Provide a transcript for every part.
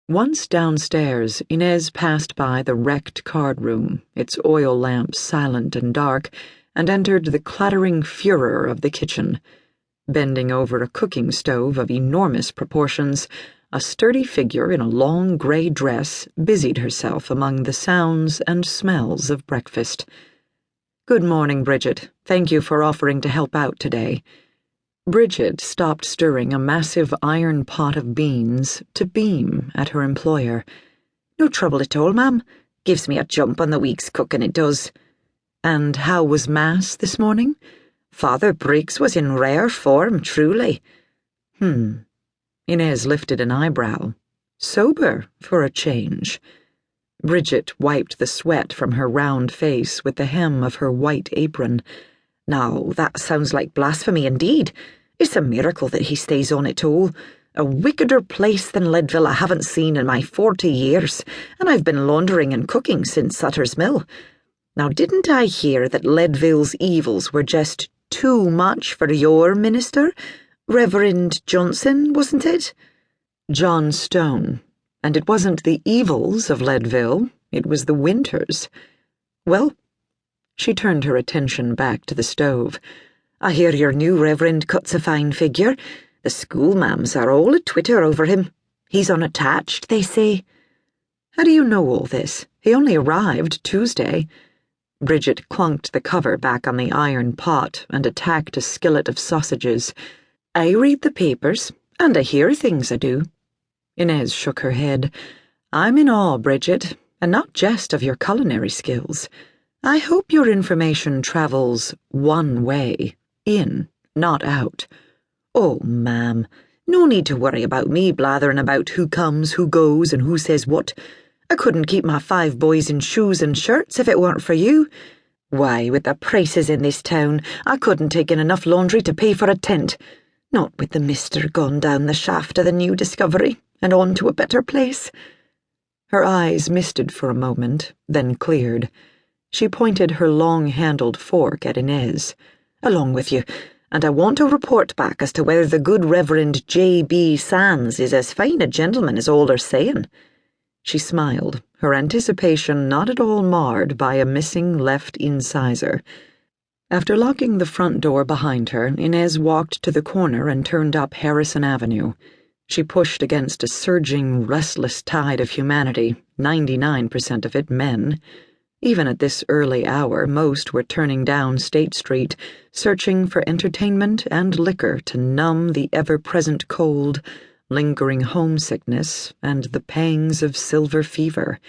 Once downstairs, Inez passed by the wrecked card room, its oil lamps silent and dark, and entered the clattering furor of the kitchen. Bending over a cooking stove of enormous proportions, a sturdy figure in a long gray dress busied herself among the sounds and smells of breakfast. "Good morning, Bridget. Thank you for offering to help out today." Bridget stopped stirring a massive iron pot of beans to beam at her employer. "No trouble at all, ma'am. Gives me a jump on the week's cooking, it does." "And how was Mass this morning?" "Father Briggs was in rare form, truly." Inez lifted an eyebrow. Sober for a change. Bridget wiped the sweat from her round face with the hem of her white apron. "Now, that sounds like blasphemy indeed. It's a miracle that he stays on it all. A wickeder place than Leadville I haven't seen in my 40 years, and I've been laundering and cooking since Sutter's Mill. Now, didn't I hear that Leadville's evils were just too much for your minister? Reverend Johnson, wasn't it?" "John Stone. And it wasn't the evils of Leadville, it was the winters. Well," she turned her attention back to the stove, "I hear your new reverend cuts a fine figure. The schoolma'ams are all a twitter over him. He's unattached, they say." "How do you know all this? He only arrived Tuesday." Bridget clunked the cover back on the iron pot and attacked a skillet of sausages. "I read the papers, and I hear things, I do." Inez shook her head. "I'm in awe, Bridget, and not just of your culinary skills. I hope your information travels one way, in, not out." "Oh, ma'am, no need to worry about me blathering about who comes, who goes, and who says what. I couldn't keep my 5 boys in shoes and shirts if it weren't for you. Why, with the prices in this town, I couldn't take in enough laundry to pay for a tent. Not with the mister gone down the shaft of the new discovery and on to a better place." Her eyes misted for a moment, then cleared. She pointed her long-handled fork at Inez. "Along with you, and I want a report back as to whether the good Reverend J.B. Sands is as fine a gentleman as all are saying." She smiled, her anticipation not at all marred by a missing left incisor. After locking the front door behind her, Inez walked to the corner and turned up Harrison Avenue. She pushed against a surging, restless tide of humanity, 99% of it men. Even at this early hour, most were turning down State Street, searching for entertainment and liquor to numb the ever-present cold, lingering homesickness, and the pangs of silver fever.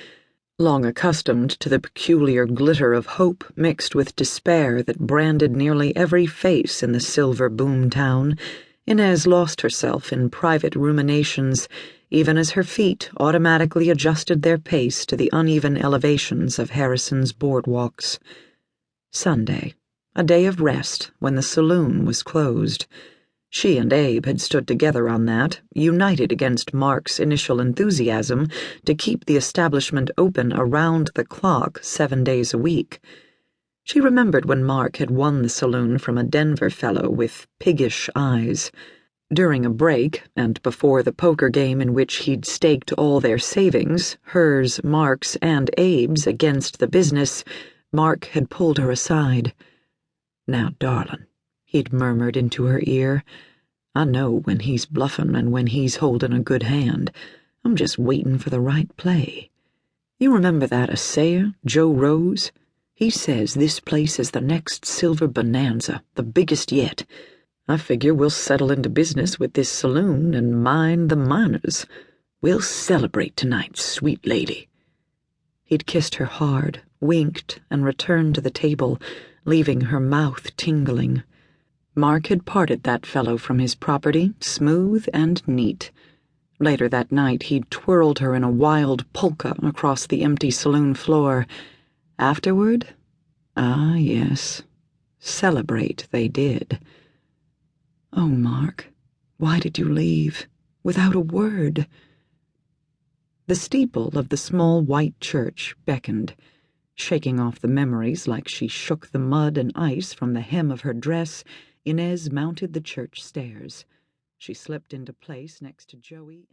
Long accustomed to the peculiar glitter of hope mixed with despair that branded nearly every face in the silver boomtown, Inez lost herself in private ruminations, even as her feet automatically adjusted their pace to the uneven elevations of Harrison's boardwalks. Sunday, a day of rest when the saloon was closed. She and Abe had stood together on that, united against Mark's initial enthusiasm to keep the establishment open around the clock 7 days a week. She remembered when Mark had won the saloon from a Denver fellow with piggish eyes. During a break, and before the poker game in which he'd staked all their savings, hers, Mark's, and Abe's, against the business, Mark had pulled her aside. "Now, darlin'," he'd murmured into her ear, "I know when he's bluffin' and when he's holdin' a good hand. I'm just waitin' for the right play. You remember that assayer, Joe Rose? He says this place is the next silver bonanza, the biggest yet. I figure we'll settle into business with this saloon and mind the miners. We'll celebrate tonight, sweet lady." He'd kissed her hard, winked, and returned to the table, leaving her mouth tingling. Mark had parted that fellow from his property, smooth and neat. Later that night he'd twirled her in a wild polka across the empty saloon floor. Afterward? Ah, yes. Celebrate they did. "Oh, Mark, why did you leave? Without a word?" The steeple of the small white church beckoned. Shaking off the memories like she shook the mud and ice from the hem of her dress, Inez mounted the church stairs. She slipped into place next to Joey.